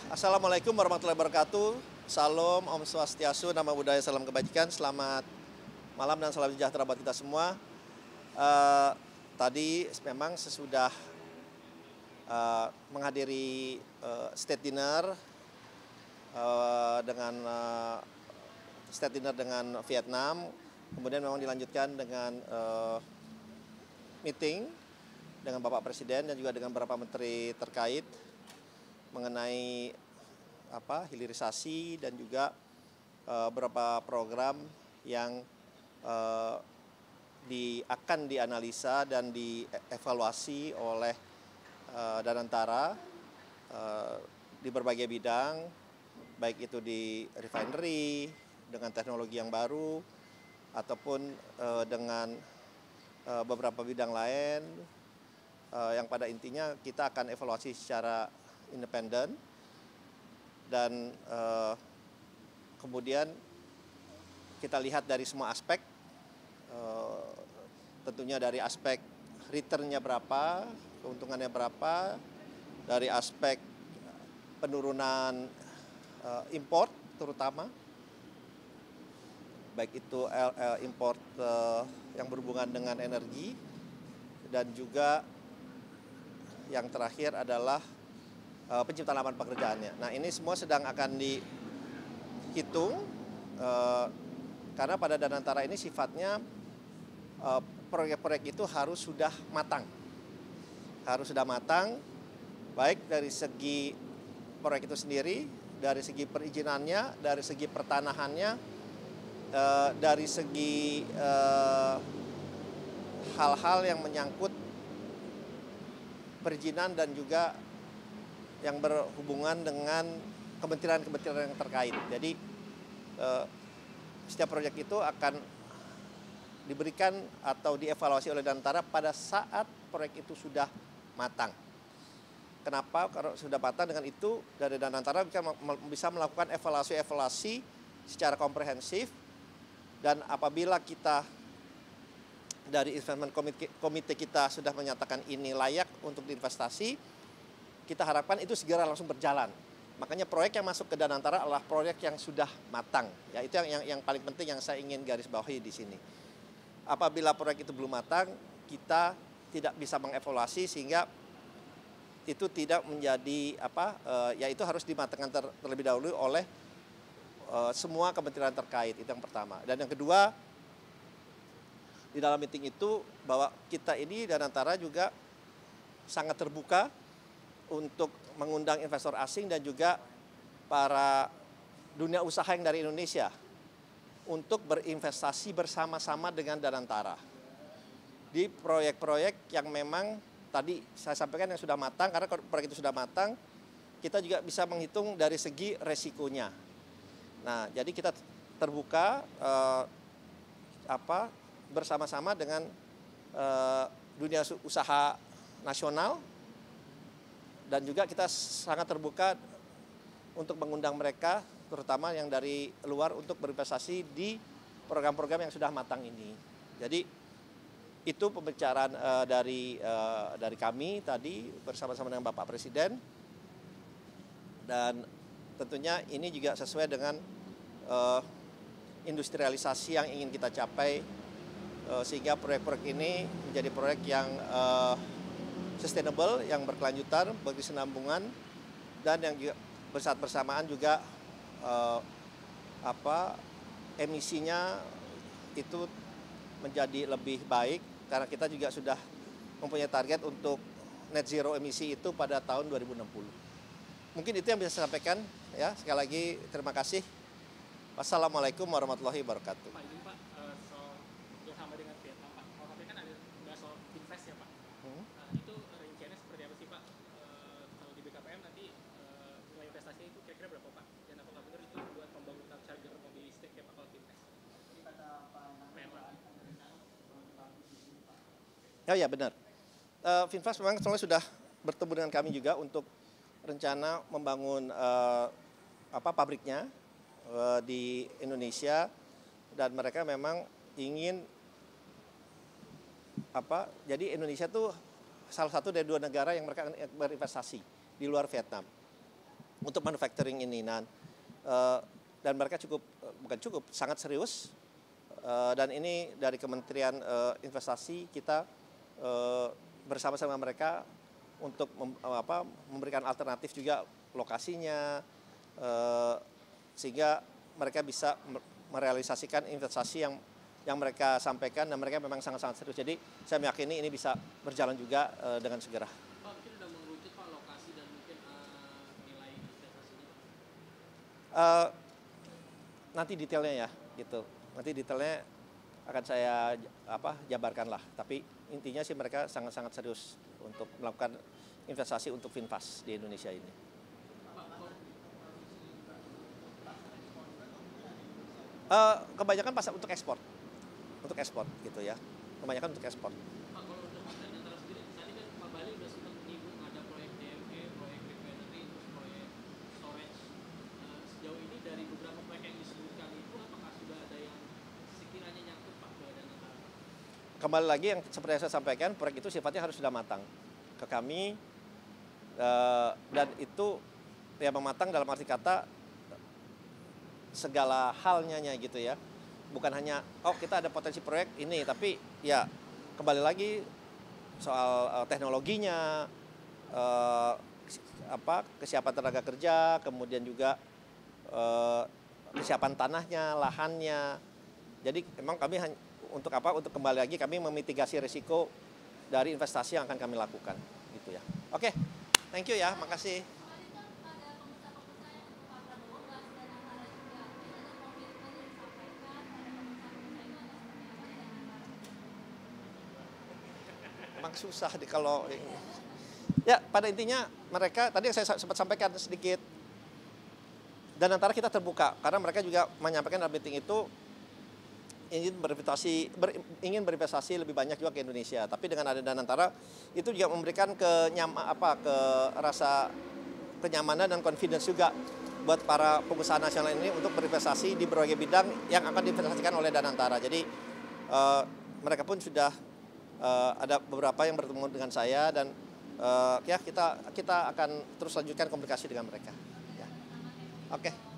Assalamualaikum warahmatullahi wabarakatuh. Salam, Om Swastiastu, Namo Buddhaya, salam kebajikan. Selamat malam dan salam sejahtera buat kita semua. Eh, Tadi memang sesudah menghadiri state dinner dengan state dinner dengan Vietnam, kemudian memang dilanjutkan dengan meeting dengan Bapak Presiden dan juga dengan beberapa menteri terkait mengenai hilirisasi dan juga beberapa program yang akan dianalisa dan dievaluasi oleh Danantara di berbagai bidang, baik itu di refinery dengan teknologi yang baru ataupun dengan beberapa bidang lain yang pada intinya kita akan evaluasi secara independen dan kemudian kita lihat dari semua aspek, tentunya dari aspek returnnya berapa, keuntungannya berapa, dari aspek penurunan import terutama, baik itu import yang berhubungan dengan energi, dan juga yang terakhir adalah penciptaan lapangan pekerjaannya. Nah, ini semua sedang akan dihitung karena pada Danantara ini sifatnya proyek-proyek itu harus sudah matang. Harus sudah matang, baik dari segi proyek itu sendiri, dari segi perizinannya, dari segi pertanahannya, dari segi hal-hal yang menyangkut perizinan dan juga yang berhubungan dengan kementerian-kementerian yang terkait. Jadi setiap proyek itu akan diberikan atau dievaluasi oleh Danantara pada saat proyek itu sudah matang. Kenapa? Karena sudah matang, dengan itu dari Danantara bisa melakukan evaluasi secara komprehensif, dan apabila kita dari investment komite kita sudah menyatakan ini layak untuk diinvestasi, kita harapkan itu segera langsung berjalan. Makanya proyek yang masuk ke Danantara adalah proyek yang sudah matang. Ya, itu yang paling penting yang saya ingin garis bawahi di sini. Apabila proyek itu belum matang, kita tidak bisa mengevaluasi, sehingga itu tidak menjadi itu harus dimatangkan terlebih dahulu oleh semua kementerian terkait. Itu yang pertama. Dan yang kedua, di dalam meeting itu bahwa kita ini Danantara juga sangat terbuka untuk mengundang investor asing dan juga para dunia usaha yang dari Indonesia untuk berinvestasi bersama-sama dengan Danantara di proyek-proyek yang memang tadi saya sampaikan yang sudah matang. Karena kalau proyek itu sudah matang, kita juga bisa menghitung dari segi resikonya. Nah, jadi kita terbuka bersama-sama dengan dunia usaha nasional, dan juga kita sangat terbuka untuk mengundang mereka, terutama yang dari luar, untuk berinvestasi di program-program yang sudah matang ini. Jadi itu pembicaraan dari kami tadi bersama-sama dengan Bapak Presiden, dan tentunya ini juga sesuai dengan industrialisasi yang ingin kita capai, sehingga proyek-proyek ini menjadi proyek yang sustainable, yang berkelanjutan, berkesinambungan, dan yang juga saat bersamaan juga emisinya itu menjadi lebih baik, karena kita juga sudah mempunyai target untuk net zero emisi itu pada tahun 2060. Mungkin itu yang bisa saya sampaikan. Ya, sekali lagi terima kasih. Wassalamualaikum warahmatullahi wabarakatuh. Pak, ini Pak, soal bersama dengan Vietnam, Pak. Kalau tadi kan ada bahas soal invest ya, Pak. Itu rinciannya seperti apa sih, Pak? Kalau di BKPM nanti nilai investasinya itu kira-kira berapa, Pak? Dan apakah benar itu buat pembangunan charger mobil listrik ya, Pak, kalau invest? Jadi kata Pak Menpan. Oh ya, benar. Finfast memang sudah bertemu dengan kami juga untuk rencana membangun pabriknya di Indonesia, dan mereka memang ingin jadi Indonesia tuh salah satu dari dua negara yang mereka berinvestasi di luar Vietnam. untuk manufacturing ini. Dan mereka sangat serius. Dan ini dari Kementerian Investasi kita bersama-sama mereka untuk memberikan alternatif juga lokasinya, sehingga mereka bisa merealisasikan investasi yang mereka sampaikan, dan mereka memang sangat-sangat serius. Jadi saya meyakini ini bisa berjalan juga dengan segera. Pak, mungkin sudah mengerucut Pak lokasi dan mungkin nilai investasinya? Nanti detailnya ya, gitu. Nanti detailnya akan saya jabarkan lah. Tapi intinya sih mereka sangat-sangat serius untuk melakukan investasi untuk VinFast di Indonesia ini. Kebanyakan pasar untuk ekspor gitu ya. Kebanyakan untuk ekspor. Pak, kalau untuk Danantara sendiri, tadi kan Pak Bali udah sempat menyinggung ada proyek DME, proyek refinery, terus proyek storage. Sejauh ini dari beberapa proyek yang disebutkan itu, apakah sudah ada yang sekiranya nyangkut Pak ke Danantara? Kembali lagi yang seperti yang saya sampaikan, proyek itu sifatnya harus sudah matang ke kami, dan itu ya mematang dalam arti kata segala halnya gitu ya. Bukan hanya kita ada potensi proyek ini, tapi ya kembali lagi soal teknologinya, kesiapan tenaga kerja, kemudian juga kesiapan tanahnya, lahannya. Jadi memang kami untuk kembali lagi kami memitigasi risiko dari investasi yang akan kami lakukan gitu ya. Oke, thank you ya, makasih. Memang susah kalau ya, pada intinya mereka tadi yang saya sempat sampaikan sedikit, dan antara kita terbuka karena mereka juga menyampaikan dalam meeting itu ingin berinvestasi lebih banyak juga ke Indonesia. Tapi dengan ada Danantara itu juga memberikan rasa kenyamanan dan confidence juga buat para pengusaha nasional ini untuk berinvestasi di berbagai bidang yang akan diinvestasikan oleh Danantara. Jadi mereka pun sudah ada beberapa yang bertemu dengan saya, dan ya kita akan terus lanjutkan komunikasi dengan mereka. Ya. Oke.